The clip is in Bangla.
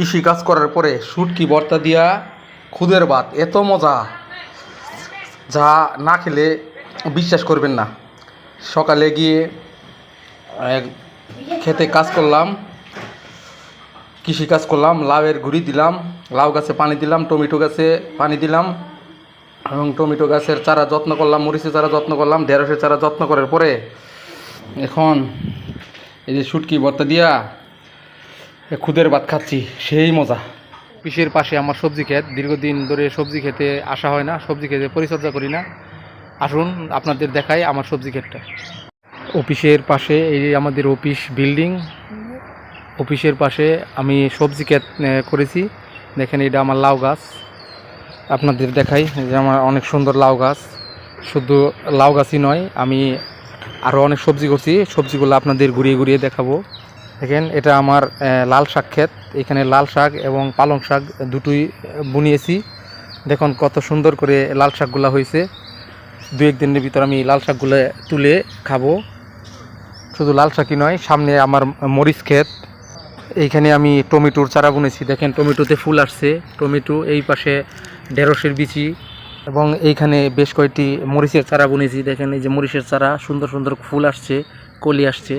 কৃষি কাজ করার পরে শুটকি ভর্তা দিয়া খুদের ভাত এত মজা, যা না খেলে বিশ্বাস করবেন না। সকালে গিয়ে খেতে কাজ করলাম, কৃষি কাজ করলাম, লাউয়ের গুঁড়ি দিলাম, লাউ গাছে পানি দিলাম, টমেটো গাছে পানি দিলাম এবং টমেটো গাছের চারা যত্ন করলাম, মরিচের চারা যত্ন করলাম, ঢেঁড়সের চারা যত্ন করার পরে এখন এই যে শুটকি ভর্তা দিয়া খুদের ভাত খাচ্ছি, সেই মজা। অফিসের পাশে আমার সবজি ক্ষেত, দীর্ঘদিন ধরে সবজি খেতে আসা হয় না, সবজি খেতে পরিচর্যা করি না। আসুন আপনাদের দেখাই আমার সবজি ক্ষেতটা। অফিসের পাশে এই আমাদের অফিস বিল্ডিং, অফিসের পাশে আমি সবজি ক্ষেত করেছি। দেখেন এটা আমার লাউ গাছ, আপনাদের দেখাই যে আমার অনেক সুন্দর লাউ গাছ। শুধু লাউ গাছই নয়, আমি আরও অনেক সবজি করছি, সবজিগুলো আপনাদের ঘুরিয়ে ঘুরিয়ে দেখাবো। দেখেন এটা আমার লাল শাক ক্ষেত, এখানে লাল শাক এবং পালং শাক দুটোই বুনিয়েছি। দেখুন কত সুন্দর করে লাল শাকগুলো হয়েছে। দু এক দিনের ভিতর আমি লাল শাকগুলো তুলে খাবো। শুধু লাল শাকই নয়, সামনে আমার মরিচ ক্ষেত, এইখানে আমি টমেটোর চারা বুনেছি। দেখেন টমেটোতে ফুল আসছে, টমেটো এই পাশে ঢেঁড়সের বিচি এবং এইখানে বেশ কয়েকটি মরিচের চারা বুনেছি। দেখেন এই যে মরিচের চারা, সুন্দর সুন্দর ফুল আসছে, কলি আসছে।